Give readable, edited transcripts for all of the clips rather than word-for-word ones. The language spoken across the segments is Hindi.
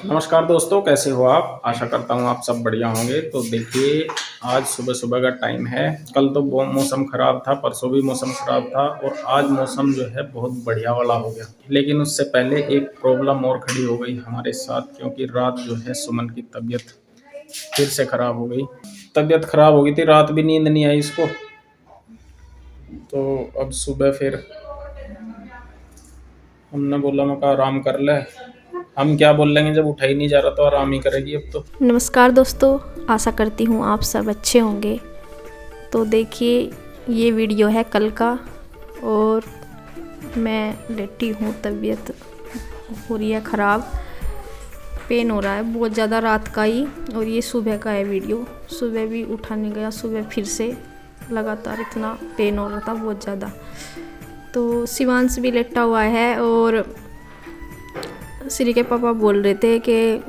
नमस्कार दोस्तों, कैसे हो आप? आशा करता हूँ आप सब बढ़िया होंगे। तो देखिए, आज सुबह सुबह का टाइम है। कल तो मौसम ख़राब था, परसों भी मौसम ख़राब था और आज मौसम जो है बहुत बढ़िया वाला हो गया। लेकिन उससे पहले एक प्रॉब्लम और खड़ी हो गई हमारे साथ, क्योंकि रात जो है सुमन की तबीयत फिर से ख़राब हो गई। तबीयत ख़राब हो गई थी, रात भी नींद नहीं आई इसको। तो अब सुबह फिर हमने बोला, मैं कहा आराम कर ले। हम क्या बोल लेंगे, जब उठा ही नहीं जा रहा तो आराम ही करेगी अब तो। नमस्कार दोस्तों, आशा करती हूँ आप सब अच्छे होंगे। तो देखिए, ये वीडियो है कल का और मैं लेटी हूँ, तबीयत हो रही है ख़राब, पेन हो रहा है बहुत ज़्यादा रात का ही। और ये सुबह का है वीडियो, सुबह भी उठा नहीं गया, सुबह फिर से लगातार इतना पेन हो रहा था बहुत ज़्यादा। तो शिवांश भी लेटा हुआ है और श्री के पापा बोल रहे थे कि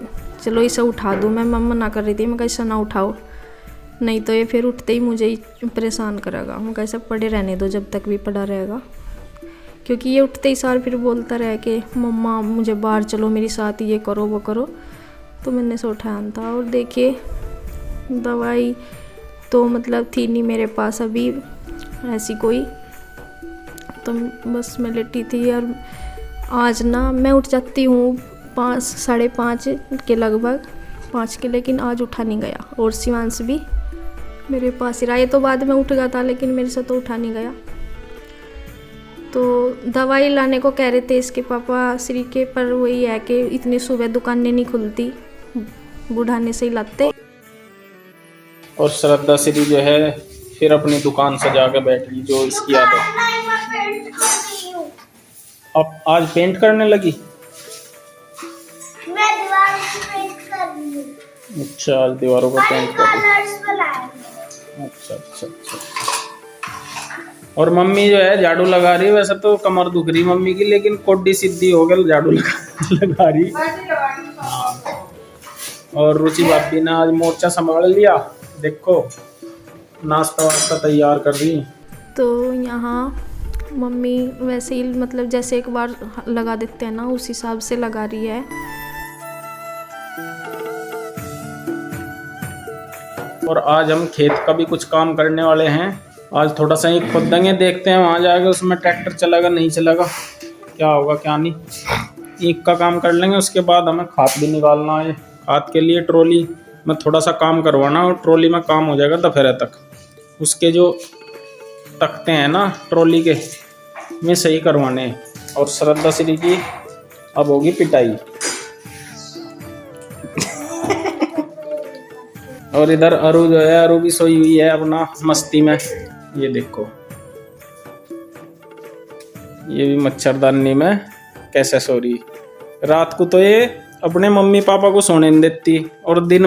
चलो इसे उठा दूँ। मैं मना कर रही थी, मैं कैसे ना उठाओ, नहीं तो ये फिर उठते ही मुझे ही परेशान करेगा। मैं कैसे पड़े रहने दो जब तक भी पड़ा रहेगा, क्योंकि ये उठते ही सार फिर बोलता रहे कि मम्मा मुझे बाहर चलो, मेरे साथ ये करो वो करो। तो मैंने से उठाया था। और देखिए, दवाई तो मतलब थी नहीं मेरे पास अभी ऐसी कोई, तो बस मैं लेटी थी। और आज ना मैं उठ जाती हूँ 5 साढ़े 5 के लगभग 5 के, लेकिन आज उठा नहीं गया। और शिवांश भी मेरे पास ही रहा। ये तो बाद में उठ गया था, लेकिन मेरे से तो उठा नहीं गया। तो दवाई लाने को कह रहे थे इसके पापा श्री के, पर वही है कि इतनी सुबह दुकानें नहीं खुलती, बुढ़ाने से ही लाते। और श्रद्धा श्री जो है फिर अपनी दुकान सजा के बैठ गई, जो इसकी आदत। अब आज पेंट करने लगी। मैं दीवारों को पेंट कर रही हूँ। अच्छा, आज दीवारों को पेंट कर रही। कलर्स बनाए। अच्छा अच्छा अच्छा। और मम्मी जो है झाड़ू लगा रही। वैसे तो कमर दुख रही मम्मी की, लेकिन कोड्डी सीधी हो गई, झाड़ू लगा रही। हाँ। और रुचि भाभी ने आज मोर्चा संभाल लिया, देखो नाश्ता वास्ता तैयार कर रही। तो यहाँ मम्मी वैसे ही मतलब जैसे एक बार लगा देते हैं ना, उस हिसाब से लगा रही है। और आज हम खेत का भी कुछ काम करने वाले हैं। आज थोड़ा सा ईंट खोदेंगे, देखते हैं वहाँ जाके उसमें ट्रैक्टर चलेगा नहीं चलेगा, क्या होगा क्या नहीं। ईंट का काम कर लेंगे, उसके बाद हमें खाद भी निकालना है। खाद के लिए ट्रॉली में थोड़ा सा काम करवाना, और ट्रॉली में काम हो जाएगा दोपहर तक। उसके जो तख्ते हैं ना ट्रॉली के, में सही करवाने हैं। और श्रद्धा श्री की अब होगी पिटाई। और इधर अरु जो है, अरु भी सोई हुई है अपना मस्ती में। ये देखो, ये भी मच्छरदानी में कैसे सो रही। रात को तो ये अपने मम्मी पापा को सोने नहीं देती, और दिन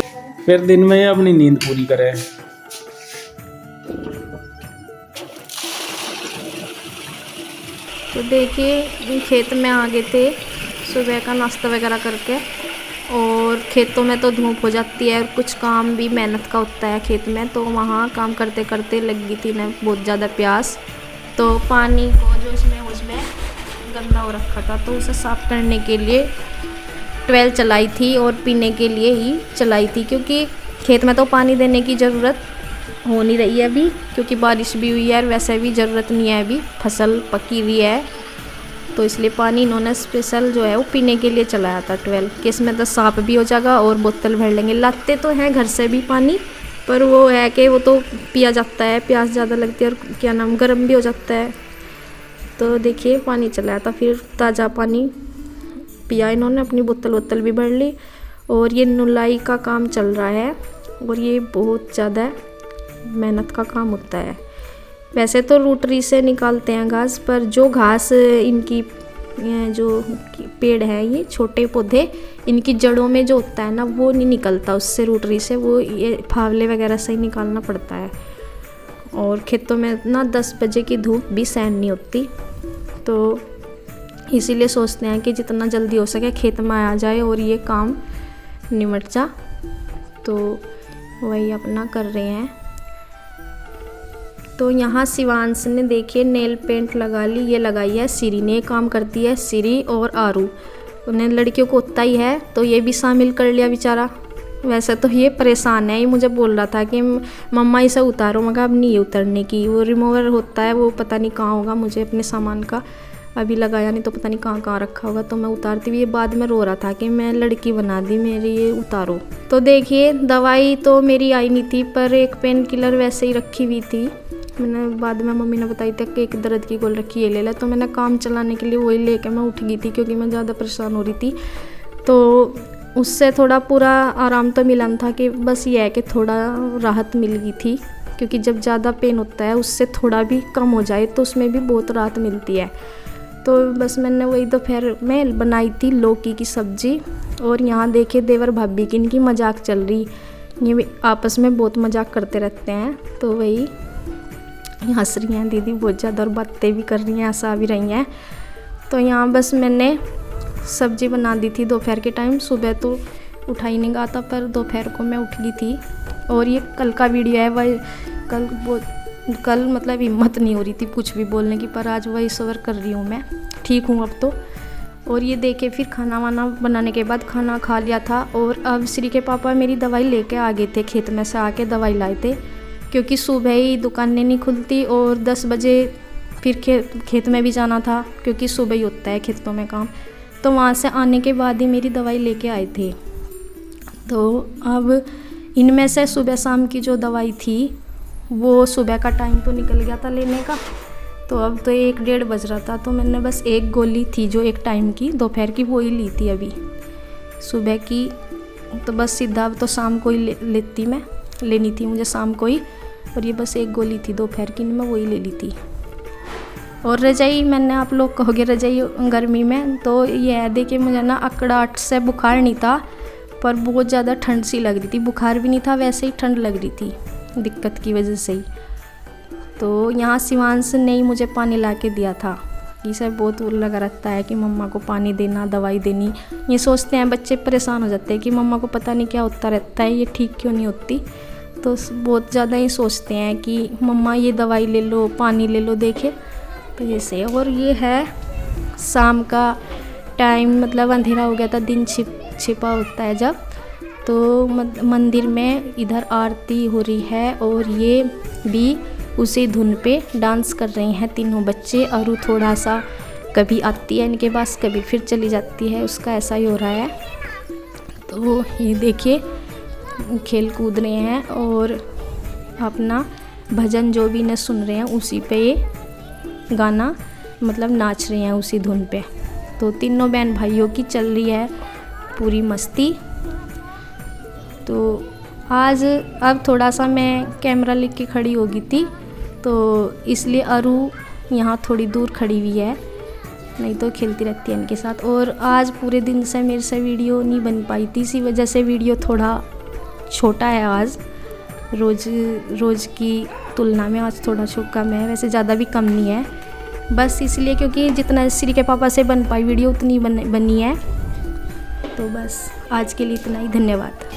में ये अपनी नींद पूरी करे। तो देखिए, खेत में आ गए थे सुबह का नाश्ता वगैरह करके। और खेतों में तो धूप हो जाती है और कुछ काम भी मेहनत का होता है खेत में। तो वहाँ काम करते करते लगी थी ना बहुत ज़्यादा प्यास। तो पानी को जो उसमें गंदा हो रखा था, तो उसे साफ़ करने के लिए ट्वेल चलाई थी और पीने के लिए ही चलाई थी, क्योंकि खेत में तो पानी देने की ज़रूरत हो नहीं रही है अभी, क्योंकि बारिश भी हुई है और वैसे भी ज़रूरत नहीं है, अभी फसल पकी हुई है। तो इसलिए पानी इन्होंने स्पेशल जो है वो पीने के लिए चलाया था 12, कि इसमें तो साफ भी हो जाएगा और बोतल भर लेंगे। लाते तो हैं घर से भी पानी, पर वो है कि वो तो पिया जाता है, प्यास ज़्यादा लगती है और क्या नाम गर्म भी हो जाता है। तो देखिए, पानी चलाया था, फिर ताज़ा पानी पिया इन्होंने, अपनी बोतल भी भर ली। और ये नुलाई का काम चल रहा है, और ये बहुत ज़्यादा मेहनत का काम होता है। वैसे तो रूटरी से निकालते हैं घास, पर जो घास इनकी जो पेड़ है, ये छोटे पौधे, इनकी जड़ों में जो होता है ना, वो नहीं निकलता उससे रूटरी से, वो ये फावले वगैरह से ही निकालना पड़ता है। और खेतों में ना 10 बजे की धूप भी सहन नहीं होती, तो इसीलिए सोचते हैं कि जितना जल्दी हो सके खेत में आ जाए और ये काम निमट जा। तो वही अपना कर रहे हैं। तो यहाँ शिवांश ने देखिए नेल पेंट लगा ली, ये लगाई है श्री ने, काम करती है श्री और आरू। उन्हें लड़कियों को होता ही है, तो ये भी शामिल कर लिया बेचारा। वैसे तो ये परेशान है, ये मुझे बोल रहा था कि मम्मा इसे उतारो, मगर अब नहीं है उतरने की। वो रिमूवर होता है, वो पता नहीं कहाँ होगा, मुझे अपने सामान का अभी लगाया नहीं तो पता नहीं कहाँ कहाँ रखा होगा। तो मैं उतारती हुई ये बाद में रो रहा था कि मैं लड़की बना दी मेरी, ये उतारो। तो देखिए दवाई तो मेरी आई नहीं थी, पर एक पेन किलर वैसे ही रखी हुई थी। मैंने बाद में मम्मी ने बताई थी कि एक दर्द की गोल रखी है, ले ला। तो मैंने काम चलाने के लिए वही लेके मैं उठ गई थी, क्योंकि मैं ज़्यादा परेशान हो रही थी। तो उससे थोड़ा पूरा आराम तो मिला था कि बस ये है कि थोड़ा राहत मिल गई थी, क्योंकि जब ज़्यादा पेन होता है उससे थोड़ा भी कम हो जाए तो उसमें भी बहुत राहत मिलती है। तो बस मैंने वही दोपहर में बनाई थी लौकी की सब्ज़ी। और यहाँ देखिए देवर भाभी की इनकी मजाक चल रही, ये आपस में बहुत मजाक करते रहते हैं। तो वही हंस रही हैं दीदी बहुत ज़्यादा और बातें भी कर रही हैं, हंसा भी रही हैं। तो यहाँ बस मैंने सब्ज़ी बना दी थी दोपहर के टाइम। सुबह तो उठा ही नहीं गया था, पर दोपहर को मैं उठ गई थी। और ये कल का वीडियो है, वही कल मतलब हिम्मत नहीं हो रही थी कुछ भी बोलने की, पर आज वही सवर कर रही हूँ मैं, ठीक हूँ अब तो। और ये देखे फिर खाना वाना बनाने के बाद खाना खा लिया था। और अब श्री के पापा मेरी दवाई लेके आ गए थे, खेत में से आके दवाई लाए थे, क्योंकि सुबह ही दुकानें नहीं खुलती और 10 बजे फिर खेत में भी जाना था, क्योंकि सुबह ही होता है खेतों में काम। तो वहाँ से आने के बाद ही मेरी दवाई लेके आए थे। तो अब इनमें से सुबह शाम की जो दवाई थी वो सुबह का टाइम तो निकल गया था लेने का, तो अब तो 1-1:30 बज रहा था। तो मैंने बस एक गोली थी जो एक टाइम की दोपहर की, वो ही ली थी अभी। सुबह की तो बस सीधा अब तो शाम को ही लेनी थी मुझे शाम को ही। और ये बस एक गोली थी दोपहर की, मैं वही ले ली थी। और रजाई मैंने, आप लोग कहोगे रजाई गर्मी में, तो ये है देखिए मुझे ना अकड़ाहट से बुखार नहीं था, पर बहुत ज़्यादा ठंड सी लग रही थी। बुखार भी नहीं था, वैसे ही ठंड लग रही थी दिक्कत की वजह से ही। तो यहाँ शिवांश ने ही मुझे पानी ला के दिया था। इसे बहुत लगा रहता है कि मम्मा को पानी देना, दवाई देनी। ये सोचते हैं बच्चे, परेशान हो जाते हैं कि मम्मा को पता नहीं क्या होता रहता है, ये ठीक क्यों नहीं होती। तो बहुत ज़्यादा ये सोचते हैं कि मम्मा ये दवाई ले लो, पानी ले लो, देखे तो जैसे। और ये है शाम का टाइम, मतलब अंधेरा हो गया था, दिन छिपा होता है जब। तो मंदिर में इधर आरती हो रही है और ये भी उसी धुन पे डांस कर रहे हैं तीनों बच्चे। और थोड़ा सा कभी आती है इनके पास, कभी फिर चली जाती है, उसका ऐसा ही हो रहा है। तो ये देखिए खेल कूद रहे हैं और अपना भजन जो भी न सुन रहे हैं उसी पे ये गाना मतलब नाच रहे हैं उसी धुन पे। तो तीनों बहन भाइयों की चल रही है पूरी मस्ती। तो आज अब थोड़ा सा मैं कैमरा लेके खड़ी हो गई थी, तो इसलिए अरू यहाँ थोड़ी दूर खड़ी हुई है, नहीं तो खेलती रहती है इनके साथ। और आज पूरे दिन से मेरे से वीडियो नहीं बन पाई थी, इसी वजह से वीडियो थोड़ा छोटा है आज, रोज़ की तुलना में आज थोड़ा कम है, वैसे ज़्यादा भी कम नहीं है, बस इसलिए क्योंकि जितना श्री के पापा से बन पाई वीडियो उतनी बनी है। तो बस आज के लिए इतना ही, धन्यवाद।